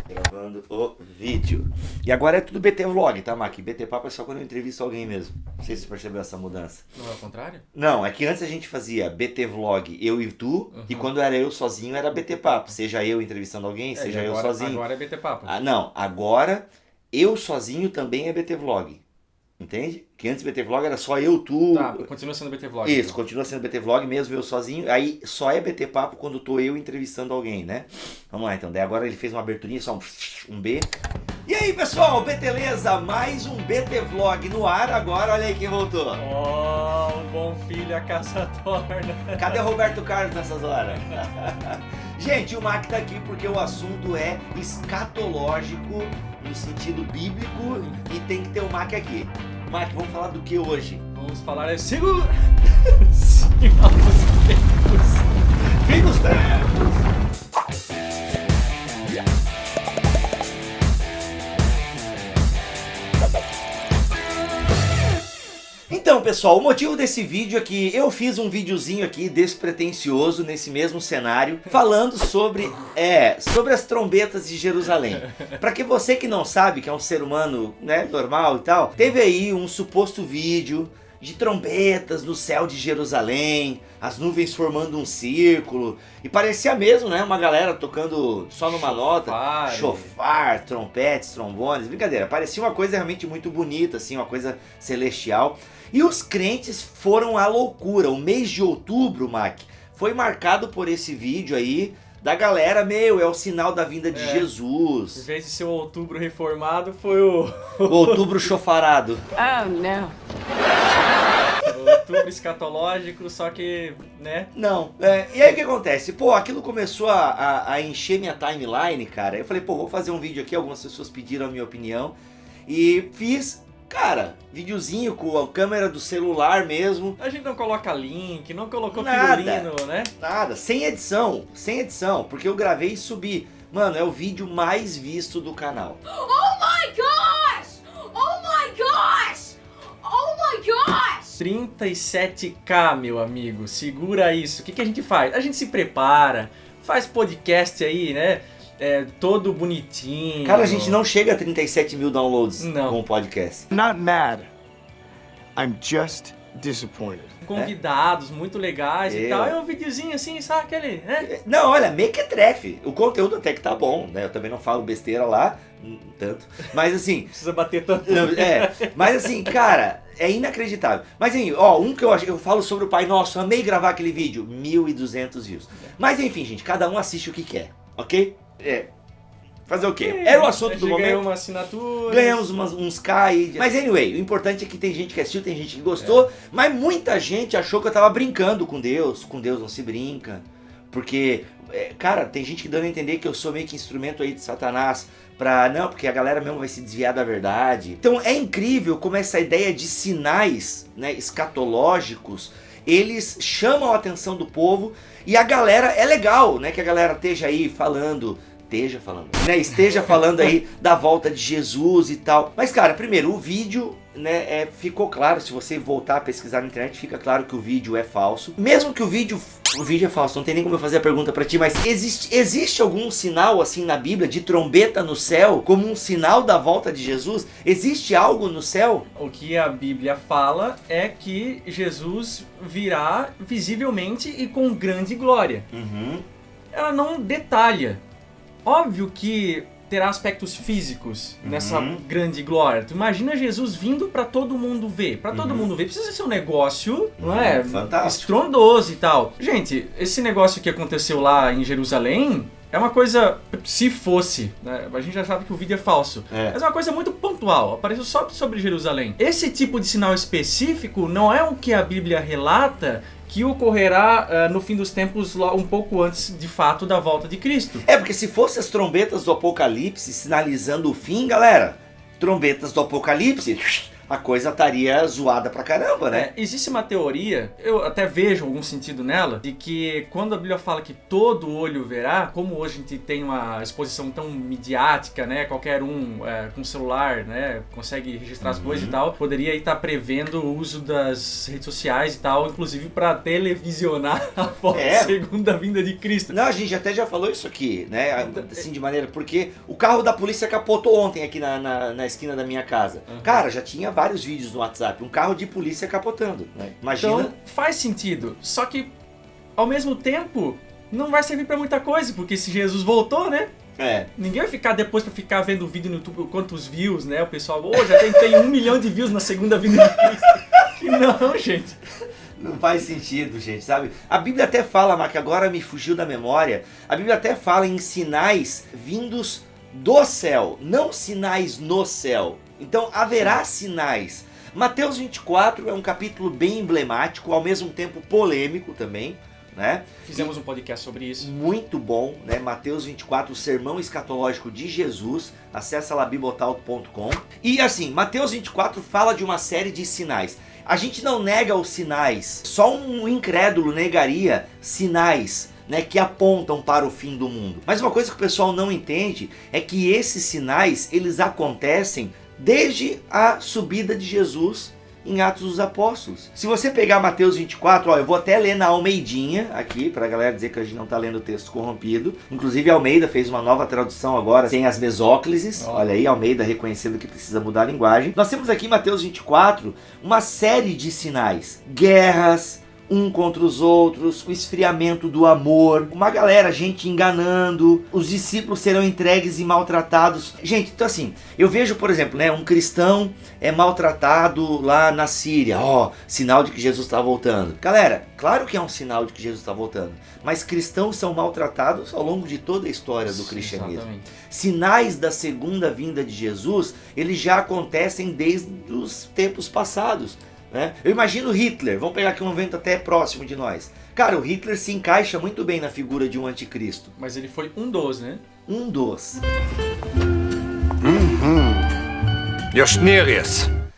Gravando o vídeo. E agora é tudo BT Vlog, tá, Mac? BT Papo é só quando eu entrevisto alguém mesmo. Não sei se você percebeu essa mudança. Não é o contrário? Não, é que antes a gente fazia BT Vlog, eu e tu, e quando era eu sozinho era BT Papo. Seja eu entrevistando alguém, seja eu sozinho. Agora é BT Papo. Ah, não, agora eu sozinho também é BT Vlog. Entende? Que antes BT Vlog era só eu, tu... Tá, continua sendo BT Vlog. Isso, então. continua sendo BT Vlog mesmo, eu sozinho. Aí só é BT Papo quando tô eu entrevistando alguém, né? Vamos lá então. Daí agora ele fez uma aberturinha, só um B. E aí, pessoal, beleza? Mais um BT Vlog no ar. Agora, olha aí quem voltou. Oh, o bom filho a caça torna. Cadê o Roberto Carlos nessas horas? Gente, o Mac tá aqui porque o assunto é escatológico, no sentido bíblico, e tem que ter o Mac aqui. Mac, vamos falar do que hoje? Vamos falar é Sinal dos tempos. Fim dos tempos! Então, pessoal, o motivo desse vídeo é que eu fiz um videozinho aqui despretensioso nesse mesmo cenário, falando sobre as trombetas de Jerusalém. Para que você que não sabe, que é um ser humano, né, normal e tal, teve aí um suposto vídeo de trombetas no céu de Jerusalém, as nuvens formando um círculo, e parecia mesmo, né, uma galera tocando só numa nota, chofar, trompetes, trombones, brincadeira, parecia uma coisa realmente muito bonita, assim, uma coisa celestial. E os crentes foram à loucura. O mês de outubro, Mac, foi marcado por esse vídeo aí da galera, é o sinal da vinda de Jesus. Em vez de ser o outubro reformado, foi o outubro chofarado. Oh, não. O outubro escatológico, só que, né? Não, e aí o que acontece? Pô, aquilo começou a encher minha timeline, cara. Eu falei, pô, vou fazer um vídeo aqui, algumas pessoas pediram a minha opinião. E fiz... Cara, videozinho com a câmera do celular mesmo. A gente não coloca link, não colocou nada, figurino, né? Nada, sem edição, porque eu gravei e subi. Mano, é o vídeo mais visto do canal. Oh my gosh! Oh my gosh! Oh my gosh! 37k, meu amigo, segura isso. O que a gente faz? A gente se prepara, faz podcast aí, né? Todo bonitinho. Cara, a gente não chega a 37 mil downloads não. com o podcast. Not mad. I'm just disappointed. Convidados muito legais e tal. É um videozinho assim, sabe aquele, né? Não, olha, mequetrefe. O conteúdo até que tá bom, né? Eu também não falo besteira lá, tanto. Mas assim... Precisa bater tanto. Mas assim, cara, é inacreditável. Mas enfim, ó, um que eu falo sobre o Pai Nosso, amei gravar aquele vídeo, 1.200 views. Mas enfim, gente, cada um assiste o que quer, ok? Fazer o quê? Era o assunto do momento. Ganhamos uma assinatura. Ganhamos uns K aí. Mas anyway, o importante é que tem gente que assistiu, tem gente que gostou. Mas muita gente achou que eu tava brincando com Deus. Com Deus não se brinca. Porque, cara, tem gente que dando a entender que eu sou meio que instrumento aí de Satanás. Não, porque a galera mesmo vai se desviar da verdade. Então é incrível como essa ideia de sinais, né, escatológicos, eles chamam a atenção do povo. E a galera, é legal, né, que a galera esteja aí falando, esteja falando aí da volta de Jesus e tal. Mas, cara, primeiro, o vídeo, né, ficou claro, se você voltar a pesquisar na internet, fica claro que o vídeo é falso. Mesmo que o vídeo é falso, não tem nem como eu fazer a pergunta pra ti, mas existe algum sinal, assim, na Bíblia, de trombeta no céu, como um sinal da volta de Jesus? Existe algo no céu? O que a Bíblia fala é que Jesus virá visivelmente e com grande glória. Ela não detalha. Óbvio que terá aspectos físicos nessa grande glória. Tu imagina Jesus vindo pra todo mundo ver. Pra todo mundo ver. Precisa ser um negócio, não é? Fantástico. Estrondoso e tal. Gente, esse negócio que aconteceu lá em Jerusalém é uma coisa, se fosse, né? A gente já sabe que o vídeo é falso, mas é uma coisa muito pontual, apareceu só sobre Jerusalém. Esse tipo de sinal específico não é o que a Bíblia relata que ocorrerá no fim dos tempos, um pouco antes, de fato, da volta de Cristo. Porque se fosse as trombetas do Apocalipse sinalizando o fim, galera, trombetas do Apocalipse, a coisa estaria zoada pra caramba, né? Existe uma teoria, eu até vejo algum sentido nela, de que quando a Bíblia fala que todo olho verá, como hoje a gente tem uma exposição tão midiática, né? Qualquer um com celular, né? Consegue registrar as coisas e tal, poderia estar prevendo o uso das redes sociais e tal, inclusive para televisionar a segunda vinda de Cristo. Não, a gente até já falou isso aqui, né? Assim, de maneira... Porque o carro da polícia capotou ontem aqui na esquina da minha casa. Cara, já tinha vários vídeos no WhatsApp. Um carro de polícia capotando, né? Imagina... Então, faz sentido. Só que, ao mesmo tempo, não vai servir pra muita coisa, porque se Jesus voltou, né? Ninguém vai ficar depois pra ficar vendo o vídeo no YouTube, quantos views, né? O pessoal, já tem 1 milhão de views na segunda vinda de Cristo. Que não, gente. Não faz sentido, gente, sabe? A Bíblia até fala, mas que agora me fugiu da memória, a Bíblia até fala em sinais vindos do céu, não sinais no céu. Então haverá sinais. Mateus 24 é um capítulo bem emblemático, ao mesmo tempo polêmico também, né? Fizemos um podcast sobre isso. Muito bom, né? Mateus 24, o sermão escatológico de Jesus. Acessa lá bibotalk.com. E assim, Mateus 24 fala de uma série de sinais. A gente não nega os sinais, só um incrédulo negaria sinais, né, que apontam para o fim do mundo. Mas uma coisa que o pessoal não entende é que esses sinais, eles acontecem desde a subida de Jesus em Atos dos Apóstolos. Se você pegar Mateus 24, eu vou até ler na Almeidinha aqui, pra galera dizer que a gente não tá lendo o texto corrompido. Inclusive Almeida fez uma nova tradução agora, sem as mesóclises. Olha aí, Almeida reconhecendo que precisa mudar a linguagem. Nós temos aqui em Mateus 24 uma série de sinais. Guerras, um contra os outros, o esfriamento do amor, uma galera, gente enganando, os discípulos serão entregues e maltratados. Gente, então assim, eu vejo, por exemplo, né, um cristão é maltratado lá na Síria, sinal de que Jesus está voltando. Galera, claro que é um sinal de que Jesus está voltando, mas cristãos são maltratados ao longo de toda a história do cristianismo. Exatamente. Sinais da segunda vinda de Jesus, eles já acontecem desde os tempos passados. Né? Eu imagino Hitler, vamos pegar aqui um evento até próximo de nós. Cara, o Hitler se encaixa muito bem na figura de um anticristo. Mas ele foi um dos, né? Um dos.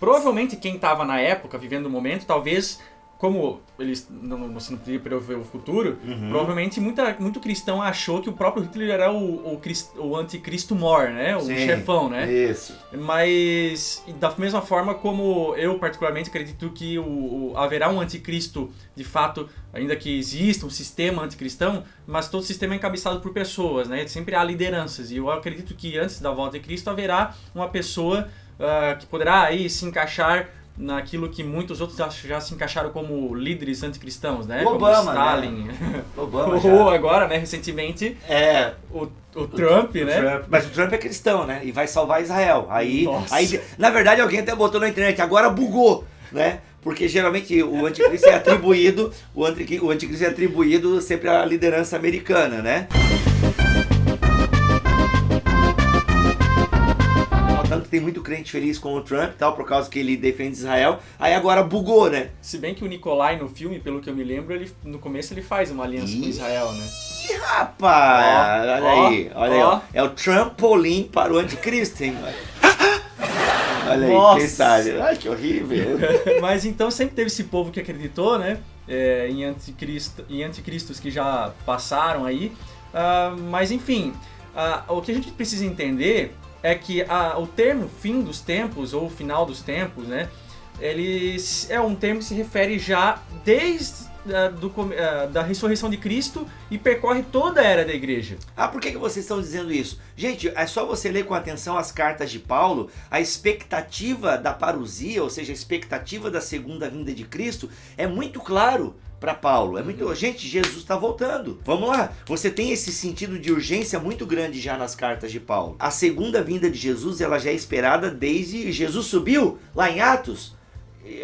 Provavelmente quem estava na época, vivendo o momento, talvez... Como eles você não podia prever o futuro, provavelmente muito cristão achou que o próprio Hitler era o anticristo mor, né? O chefão, né? Isso. Mas da mesma forma como eu particularmente acredito que haverá um anticristo, de fato, ainda que exista um sistema anticristão, mas todo sistema é encabeçado por pessoas, né? Sempre há lideranças. E eu acredito que antes da volta de Cristo haverá uma pessoa que poderá aí se encaixar naquilo que muitos outros já se encaixaram como líderes anticristãos, né? Obama, como Stalin. Né? Obama ou agora, né, recentemente, o Trump, né? Trump. Mas o Trump é cristão, né? E vai salvar Israel. Aí, na verdade, alguém até botou na internet, agora bugou, né? Porque geralmente o anticristo é atribuído, o anticristo é atribuído sempre à liderança americana, né? Tanto tem muito crente feliz com o Trump e tal, por causa que ele defende Israel, aí agora bugou, né? Se bem que o Nicolai no filme, pelo que eu me lembro, no começo ele faz uma aliança com Israel, né? Ih, rapaz! Olha aí. É o trampolim para o anticristo, hein? Olha aí, quem sabe? Ai, que horrível! Mas então sempre teve esse povo que acreditou, né? Em anticristos que já passaram aí. Mas enfim, o que a gente precisa entender é que o termo fim dos tempos ou final dos tempos, né, ele é um termo que se refere já desde da ressurreição de Cristo e percorre toda a era da igreja. Por que vocês estão dizendo isso? Gente, é só você ler com atenção as cartas de Paulo, a expectativa da parousia, ou seja, a expectativa da segunda vinda de Cristo, é muito claro para Paulo. Gente, Jesus está voltando. Vamos lá. Você tem esse sentido de urgência muito grande já nas cartas de Paulo. A segunda vinda de Jesus, ela já é esperada desde Jesus subiu lá em Atos.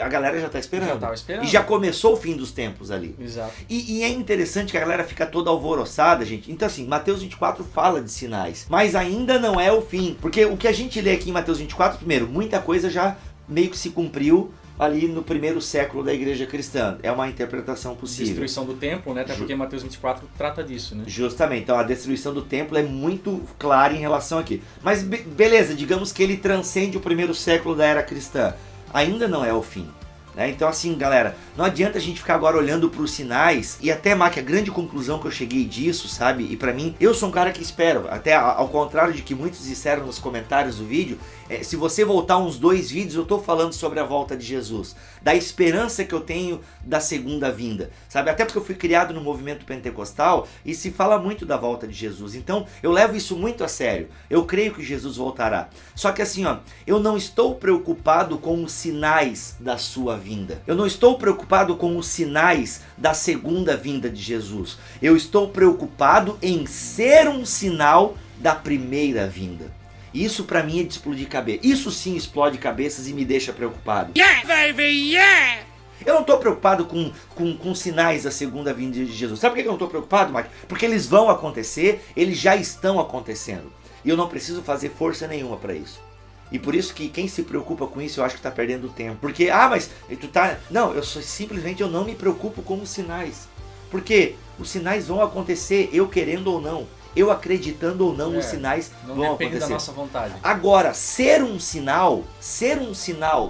A galera já está esperando. Já estava esperando. E já começou o fim dos tempos ali. Exato. E é interessante que a galera fica toda alvoroçada, gente. Então assim, Mateus 24 fala de sinais, mas ainda não é o fim. Porque o que a gente lê aqui em Mateus 24, primeiro, muita coisa já meio que se cumpriu ali no primeiro século da igreja cristã. É uma interpretação possível. Destruição do templo, né? Até porque Mateus 24 trata disso, né? Justamente. Então a destruição do templo é muito clara em relação aqui. Mas beleza, digamos que ele transcende o primeiro século da era cristã. ainda não é o fim. Então assim, galera, não adianta a gente ficar agora olhando para os sinais, e até, Mac, a grande conclusão que eu cheguei disso, sabe, e para mim, eu sou um cara que espero, até ao contrário de que muitos disseram nos comentários do vídeo, se você voltar uns 2 vídeos, eu tô falando sobre a volta de Jesus, da esperança que eu tenho da segunda vinda, sabe, até porque eu fui criado no movimento pentecostal, e se fala muito da volta de Jesus, então eu levo isso muito a sério, eu creio que Jesus voltará, só que assim, ó, eu não estou preocupado com os sinais da sua vinda, eu não estou preocupado com os sinais da segunda vinda de Jesus, eu estou preocupado em ser um sinal da primeira vinda. Isso pra mim é de explodir cabeça. Isso sim explode cabeças e me deixa preocupado. Yeah, baby, yeah! Eu não tô preocupado com sinais da segunda vinda de Jesus. Sabe por que eu não tô preocupado, Mike? Porque eles vão acontecer, eles já estão acontecendo. E eu não preciso fazer força nenhuma pra isso. E por isso que quem se preocupa com isso, eu acho que tá perdendo tempo. Porque, mas tu tá... Não, simplesmente eu não me preocupo com os sinais. Porque os sinais vão acontecer, eu querendo ou não. Eu acreditando ou não, os sinais vão acontecer. Não depende da nossa vontade. Agora, ser um sinal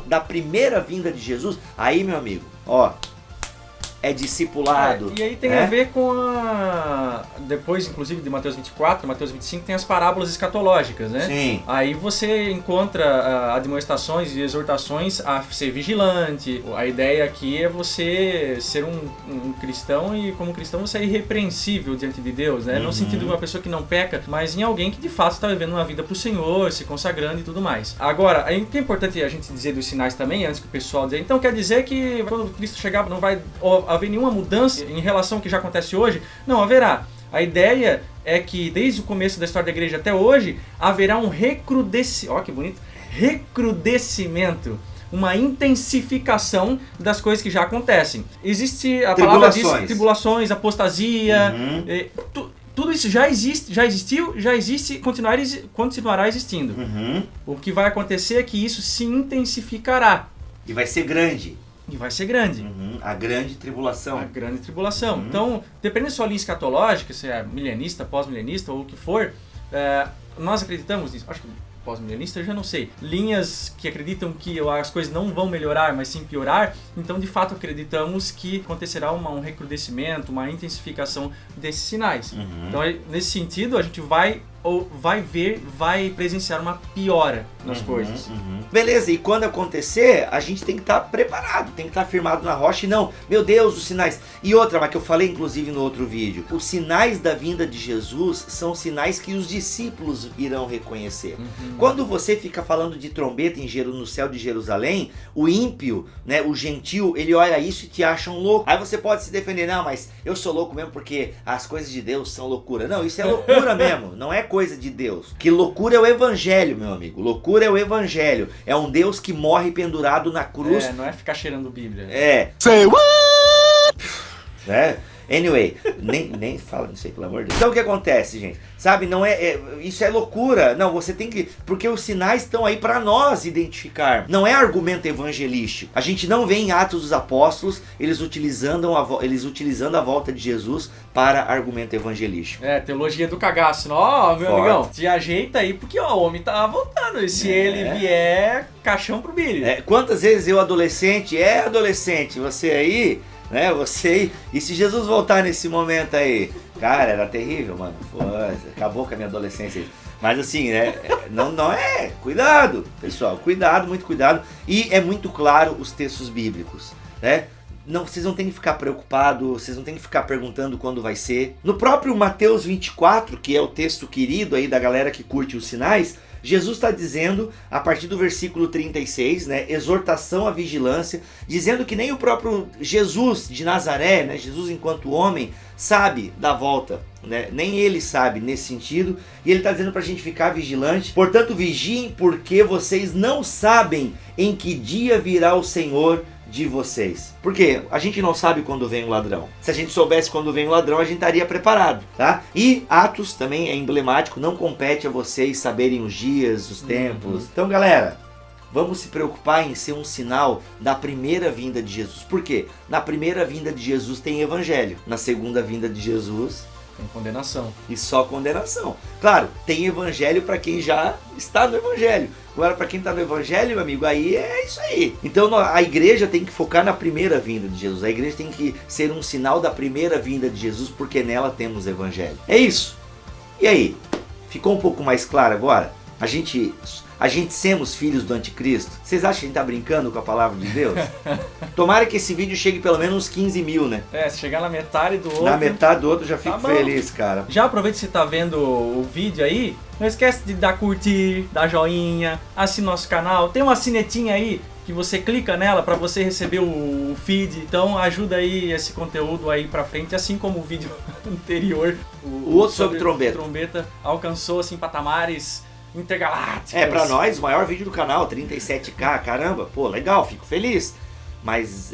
da primeira vinda de Jesus, aí, meu amigo, ó, é discipulado. E aí tem a ver com depois, inclusive, de Mateus 24, Mateus 25, tem as parábolas escatológicas, né? Sim. Aí você encontra admoestações e exortações a ser vigilante. A ideia aqui é você ser um cristão e, como cristão, você é irrepreensível diante de Deus, né? Não no sentido de uma pessoa que não peca, mas em alguém que, de fato, está vivendo uma vida pro Senhor, se consagrando e tudo mais. Agora, o que é importante a gente dizer dos sinais também, antes que o pessoal dizer, então quer dizer que quando Cristo chegar não vai haver nenhuma mudança em relação ao que já acontece hoje? Não, haverá. A ideia é que desde o começo da história da igreja até hoje, haverá um recrudescimento, uma intensificação das coisas que já acontecem. Existe a palavra disso, tribulações, apostasia, tudo isso já existiu, já existe e continuará existindo. O que vai acontecer é que isso se intensificará. E vai ser grande. A grande tribulação. Então, dependendo da sua linha escatológica, se é milenista, pós-milenista ou o que for, nós acreditamos nisso. Acho que pós-milenista eu já não sei. Linhas que acreditam que as coisas não vão melhorar, mas sim piorar. Então, de fato, acreditamos que acontecerá um recrudescimento, uma intensificação desses sinais. Então, nesse sentido, a gente vai presenciar uma piora nas coisas. Beleza, e quando acontecer, a gente tem que estar preparado, tem que estar firmado na rocha e não, meu Deus, os sinais. E outra, mas que eu falei inclusive no outro vídeo, os sinais da vinda de Jesus são sinais que os discípulos irão reconhecer. Quando você fica falando de trombeta no céu de Jerusalém, o ímpio, né, o gentil, ele olha isso e te acha um louco. Aí você pode se defender, não, mas eu sou louco mesmo porque as coisas de Deus são loucura. Não, isso é loucura mesmo, não é coisa de Deus. Que loucura é o evangelho, meu amigo. Loucura é o evangelho. É um Deus que morre pendurado na cruz. Não é ficar cheirando Bíblia. Say what? Anyway, nem fala nisso aí, pelo amor de Deus. Então o que acontece, gente? Sabe, não isso é loucura. Não, você tem que... Porque os sinais estão aí para nós identificar. Não é argumento evangelístico. A gente não vê em Atos dos Apóstolos eles utilizando a volta de Jesus para argumento evangelístico. Teologia do cagaço. Ó, meu amigão, te ajeita aí porque o homem tá voltando. E se ele vier, caixão pro bilho. Quantas vezes eu adolescente, você aí... Você... E se Jesus voltar nesse momento aí? Cara, era terrível, mano. Pô, acabou com a minha adolescência. Mas assim, não é. Cuidado, pessoal. Cuidado, muito cuidado. E é muito claro os textos bíblicos, né? Não, vocês não tem que ficar preocupados, vocês não tem que ficar perguntando quando vai ser. No próprio Mateus 24, que é o texto querido aí da galera que curte os sinais, Jesus está dizendo, a partir do versículo 36, né, exortação à vigilância, dizendo que nem o próprio Jesus de Nazaré, né, Jesus enquanto homem, sabe da volta, né, nem ele sabe nesse sentido, e ele está dizendo para a gente ficar vigilante. Portanto, vigiem, porque vocês não sabem em que dia virá o Senhor de vocês. Por quê? A gente não sabe quando vem o ladrão. Se a gente soubesse quando vem o ladrão, a gente estaria preparado, tá? E Atos também é emblemático, não compete a vocês saberem os dias, os tempos. Então, galera, vamos se preocupar em ser um sinal da primeira vinda de Jesus. Por quê? Na primeira vinda de Jesus tem evangelho. Na segunda vinda de Jesus Tem condenação. E só condenação. Claro, tem evangelho para quem já está no evangelho. Agora, para quem está no evangelho, meu amigo, aí é isso aí. Então a igreja tem que focar na primeira vinda de Jesus. A igreja tem que ser um sinal da primeira vinda de Jesus, porque nela temos evangelho. É isso. E aí? Ficou um pouco mais claro agora? A gente sermos filhos do anticristo? Vocês acham que a gente tá brincando com a palavra de Deus? Tomara que esse vídeo chegue pelo menos uns 15 mil, né? Se chegar na metade do outro... Na metade do outro eu já fico bom. feliz, cara. Já aproveita que você tá vendo o vídeo aí, não esquece de dar curtir, dar joinha, assina nosso canal, tem uma sinetinha aí que você clica nela para você receber o feed, então ajuda aí esse conteúdo aí pra frente, assim como o vídeo anterior, o outro sobre trombeta alcançou assim patamares intergalácticos. Pra nós, o maior vídeo do canal, 37k, caramba, pô, legal, fico feliz, mas